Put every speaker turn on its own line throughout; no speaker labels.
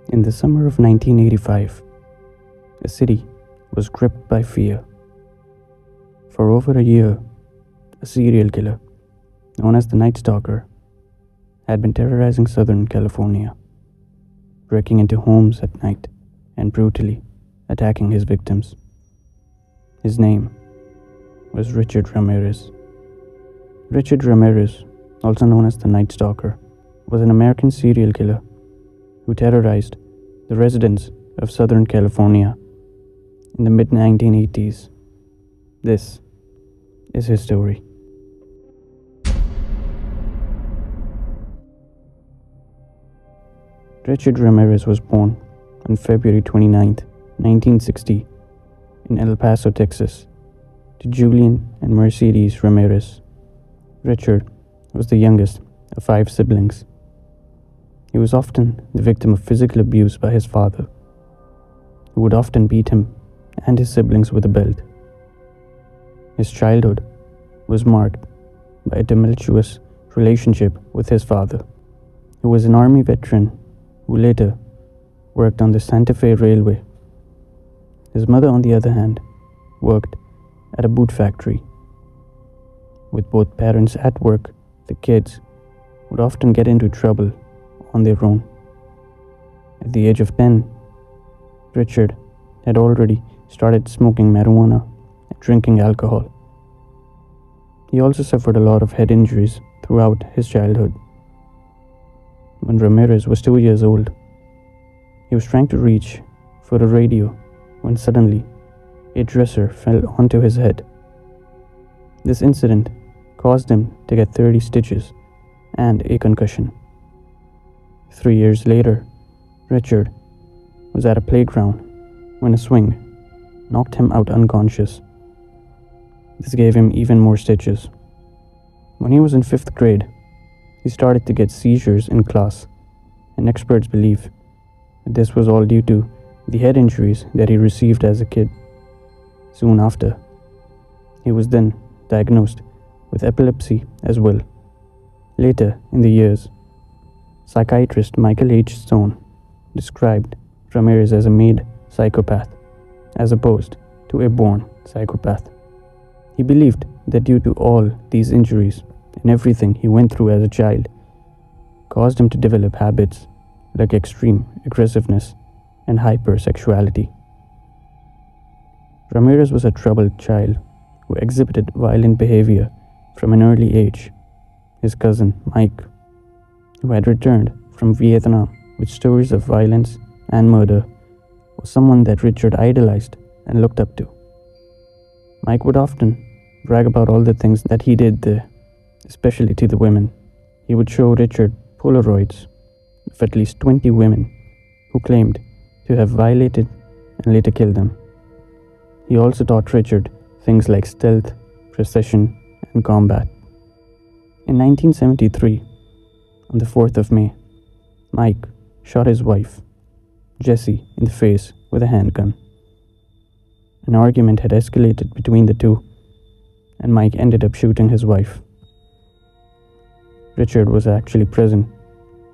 In the summer of 1985, the city was gripped by fear. For over a year, a serial killer, known as the Night Stalker, had been terrorizing Southern California, breaking into homes at night and brutally attacking his victims. His name was Richard Ramirez. Richard Ramirez, also known as the Night Stalker, was an American serial killer who terrorized the residents of Southern California in the mid-1980s. This is his story. Richard Ramirez was born on February 29, 1960, in El Paso, Texas, to Julian and Mercedes Ramirez. Richard was the youngest of 5 siblings. He was often the victim of physical abuse by his father, who would often beat him and his siblings with a belt. His childhood was marked by a tumultuous relationship with his father, who was an army veteran who later worked on the Santa Fe Railway. His mother, on the other hand, worked at a boot factory. With both parents at work, the kids would often get into trouble on their own. At the age of 10, Richard had already started smoking marijuana and drinking alcohol. He also suffered a lot of head injuries throughout his childhood. When Ramirez was 2 years old, he was trying to reach for a radio when suddenly a dresser fell onto his head. This incident caused him to get 30 stitches and a concussion. 3 years later, Richard was at a playground when a swing knocked him out unconscious. This gave him even more stitches. When he was in 5th grade, he started to get seizures in class, and experts believe that this was all due to the head injuries that he received as a kid. Soon after, he was then diagnosed with epilepsy as well. Later in the years, psychiatrist Michael H. Stone described Ramirez as a made psychopath, as opposed to a born psychopath. He believed that due to all these injuries and everything he went through as a child, caused him to develop habits like extreme aggressiveness and hypersexuality. Ramirez was a troubled child who exhibited violent behavior from an early age. His cousin, Mike, who had returned from Vietnam with stories of violence and murder, was someone that Richard idolized and looked up to. Mike would often brag about all the things that he did there, especially to the women. He would show Richard Polaroids of at least 20 women who claimed to have violated and later killed them. He also taught Richard things like stealth, precision, and combat. In 1973, on the 4th of May, Mike shot his wife, Jessie, in the face with a handgun. An argument had escalated between the two, and Mike ended up shooting his wife. Richard was actually present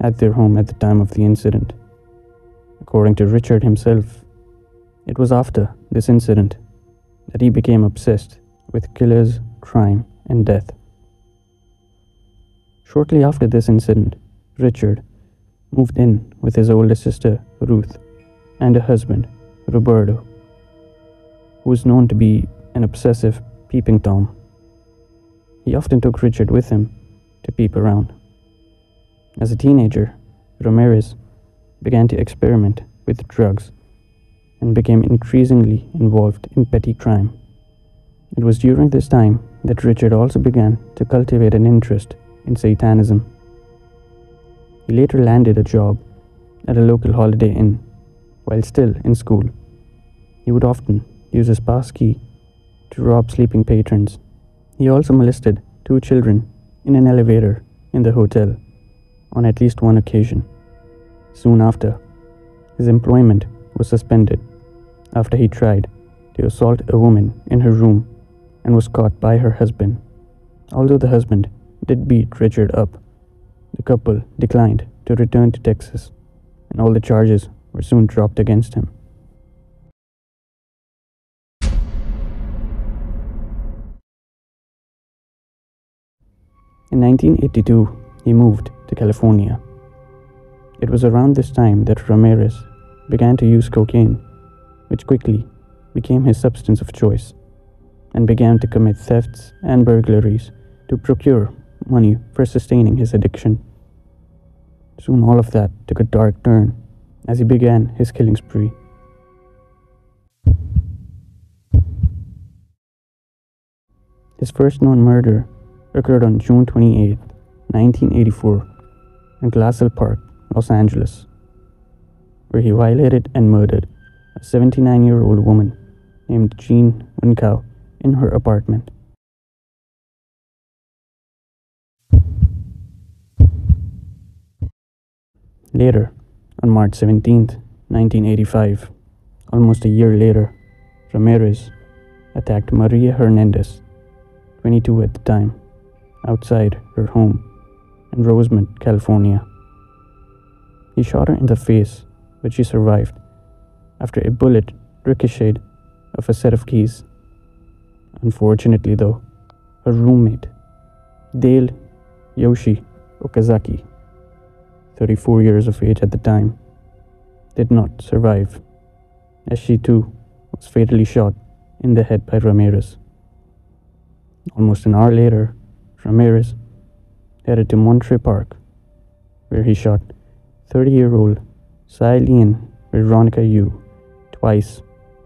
at their home at the time of the incident. According to Richard himself, it was after this incident that he became obsessed with killers, crime, and death. Shortly after this incident, Richard moved in with his older sister, Ruth, and her husband, Roberto, who was known to be an obsessive peeping Tom. He often took Richard with him to peep around. As a teenager, Ramirez began to experiment with drugs and became increasingly involved in petty crime. It was during this time that Richard also began to cultivate an interest in Satanism. He later landed a job at a local Holiday Inn while still in school. He would often use his pass key to rob sleeping patrons. He also molested 2 children in an elevator in the hotel on at least one occasion. Soon after, his employment was suspended after he tried to assault a woman in her room and was caught by her husband. Although the husband did beat Richard up, the couple declined to return to Texas, and all the charges were soon dropped against him. In 1982, he moved to California. It was around this time that Ramirez began to use cocaine, which quickly became his substance of choice, and began to commit thefts and burglaries to procure money for sustaining his addiction. Soon all of that took a dark turn as he began his killing spree. His first known murder occurred on June 28, 1984, in Glassell Park, Los Angeles, where he violated and murdered a 79-year-old woman named Jean Winkow in her apartment. Later, on March 17, 1985, almost a year later, Ramirez attacked Maria Hernandez, 22 at the time, outside her home in Rosemont, California. He shot her in the face, but she survived after a bullet ricocheted off a set of keys. Unfortunately, though, her roommate, Dale Yoshi Okazaki, 34 years of age at the time, did not survive, as she too was fatally shot in the head by Ramirez. Almost an hour later, Ramirez headed to Monterey Park, where he shot 30-year-old Cylene Veronica Yu twice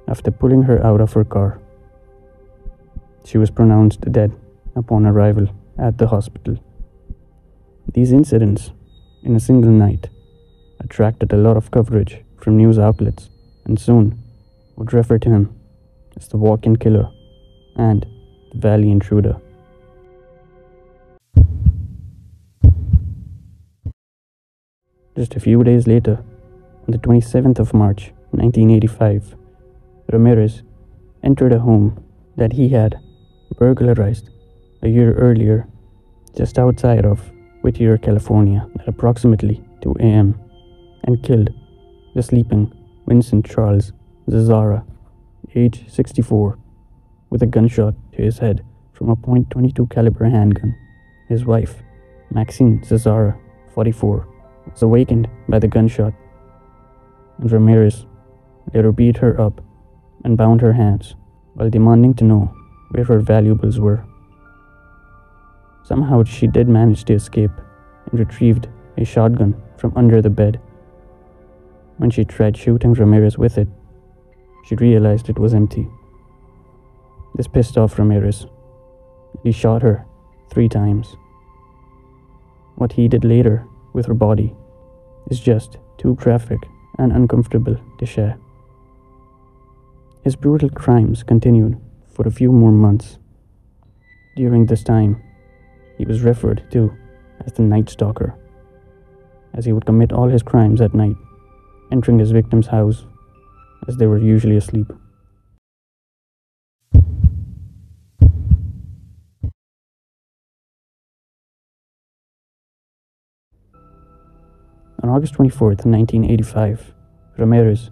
after pulling her out of her car. She was pronounced dead upon arrival at the hospital. These incidents, in a single night, attracted a lot of coverage from news outlets and soon would refer to him as the walk-in killer and the Valley Intruder. Just a few days later, on the 27th of March, 1985, Ramirez entered a home that he had burglarized a year earlier just outside of Whittier, California at approximately 2 a.m. and killed the sleeping Vincent Charles Zazzara, age 64, with a gunshot to his head from a .22 caliber handgun. His wife, Maxine Zazzara, 44, was awakened by the gunshot, and Ramirez later beat her up and bound her hands while demanding to know where her valuables were. Somehow she did manage to escape and retrieved a shotgun from under the bed. When she tried shooting Ramirez with it, she realized it was empty. This pissed off Ramirez. He shot her 3 times. What he did later with her body is just too graphic and uncomfortable to share. His brutal crimes continued for a few more months. During this time, he was referred to as the Night Stalker, as he would commit all his crimes at night, entering his victims' house as they were usually asleep. On August 24th, 1985, Ramirez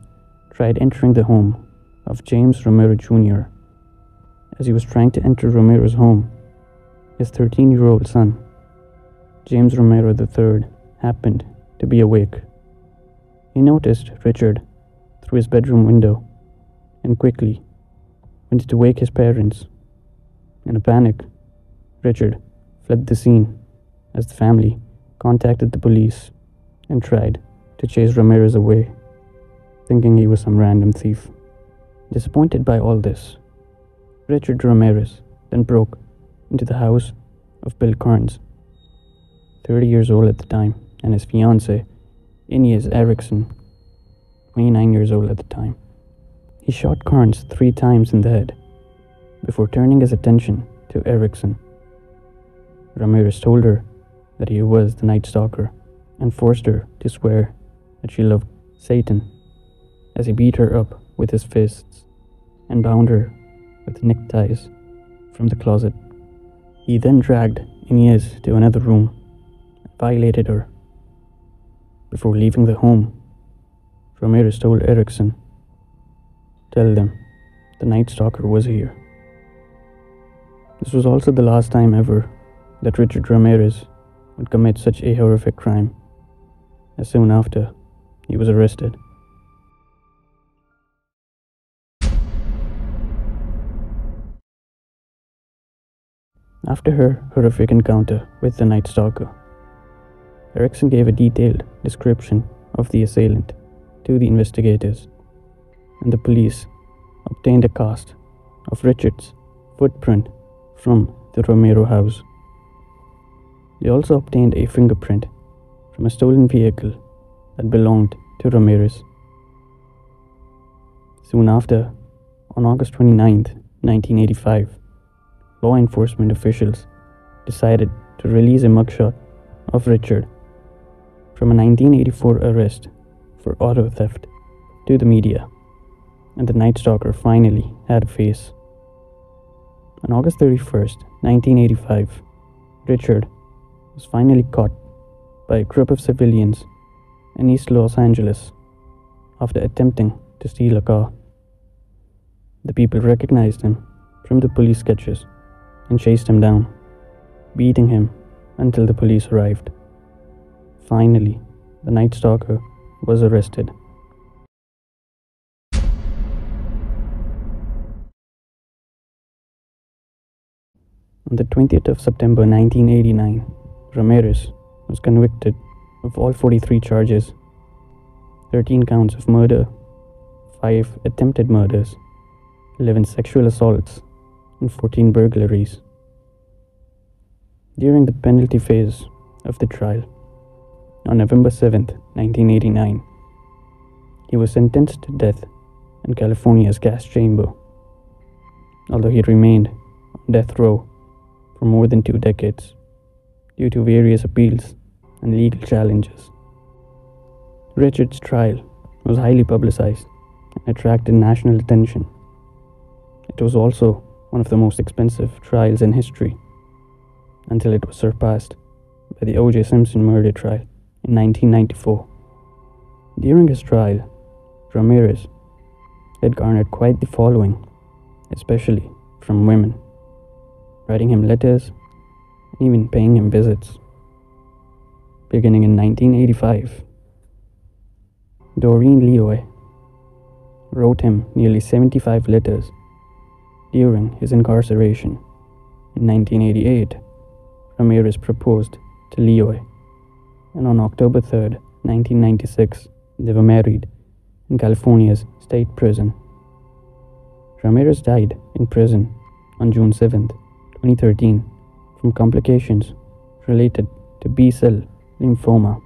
tried entering the home of James Romero Jr. As he was trying to enter Romero's home, his 13-year-old son, James Romero III, happened to be awake. He noticed Richard through his bedroom window and quickly went to wake his parents. In a panic, Richard fled the scene as the family contacted the police and tried to chase Ramirez away, thinking he was some random thief. Disappointed by all this, Richard Ramirez then broke into the house of Bill Carnes, 30 years old at the time, and his fiancée, Inez Erickson, 29 years old at the time. He shot Carnes 3 times in the head before turning his attention to Erickson. Ramirez told her that he was the Night Stalker and forced her to swear that she loved Satan, as he beat her up with his fists and bound her with neckties from the closet. He then dragged Inez to another room and violated her. Before leaving the home, Ramirez told Erickson, "Tell them the Night Stalker was here." This was also the last time ever that Richard Ramirez would commit such a horrific crime, as soon after he was arrested. After her horrific encounter with the Night Stalker, Erickson gave a detailed description of the assailant to the investigators, and the police obtained a cast of Richard's footprint from the Romero house. They also obtained a fingerprint from a stolen vehicle that belonged to Ramirez. Soon after, on August 29, 1985, law enforcement officials decided to release a mugshot of Richard from a 1984 arrest for auto theft to the media, and the Night Stalker finally had a face. On August 31st, 1985, Richard was finally caught by a group of civilians in East Los Angeles after attempting to steal a car. The people recognized him from the police sketches and chased him down, beating him until the police arrived. Finally, the Night Stalker was arrested. On the 20th of September 1989, Ramirez was convicted of all 43 charges: 13 counts of murder, 5 attempted murders, 11 sexual assaults, and 14 burglaries. During the penalty phase of the trial, on November 7, 1989, he was sentenced to death in California's gas chamber, although he remained on death row for more than 2 decades due to various appeals and legal challenges. Richard's trial was highly publicized and attracted national attention. It was also one of the most expensive trials in history, until it was surpassed by the O.J. Simpson murder trial in 1994. During his trial, Ramirez had garnered quite the following, especially from women, writing him letters and even paying him visits. Beginning in 1985, Doreen Leoy wrote him nearly 75 letters during his incarceration. In 1988, Ramirez proposed to Leoy, and on October 3, 1996, they were married in California's state prison. Ramirez died in prison on June 7, 2013, from complications related to B-cell lymphoma.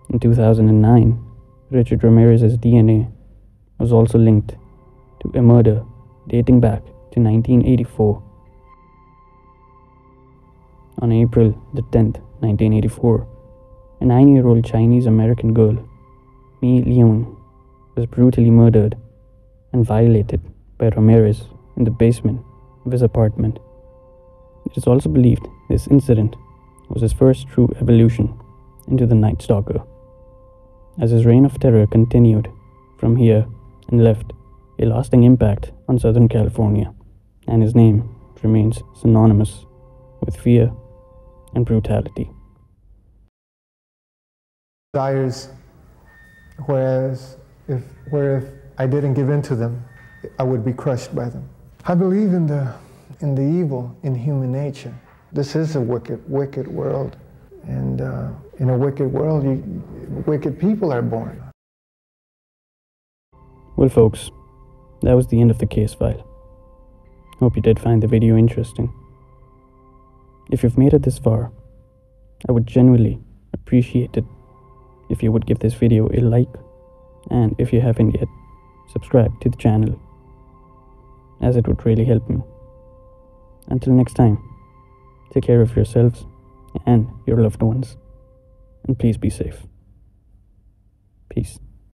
In 2009, Richard Ramirez's DNA was also linked to a murder dating back to 1984. On April the 10th, 1984, a 9-year-old Chinese-American girl, Mi Leung, was brutally murdered and violated by Ramirez in the basement of his apartment. It is also believed this incident was his first true evolution into the Night Stalker, as his reign of terror continued from here and left a lasting impact on Southern California, and his name remains synonymous with fear and brutality.
Desires, whereas if I didn't give in to them, I would be crushed by them. I believe in the evil in human nature. This is a wicked world, and in a wicked world, wicked people are born.
Well, folks, that was the end of the case file. Hope you did find the video interesting. If you've made it this far, I would genuinely appreciate it if you would give this video a like, and if you haven't yet, subscribe to the channel, as it would really help me. Until next time, take care of yourselves and your loved ones, and please be safe. Peace.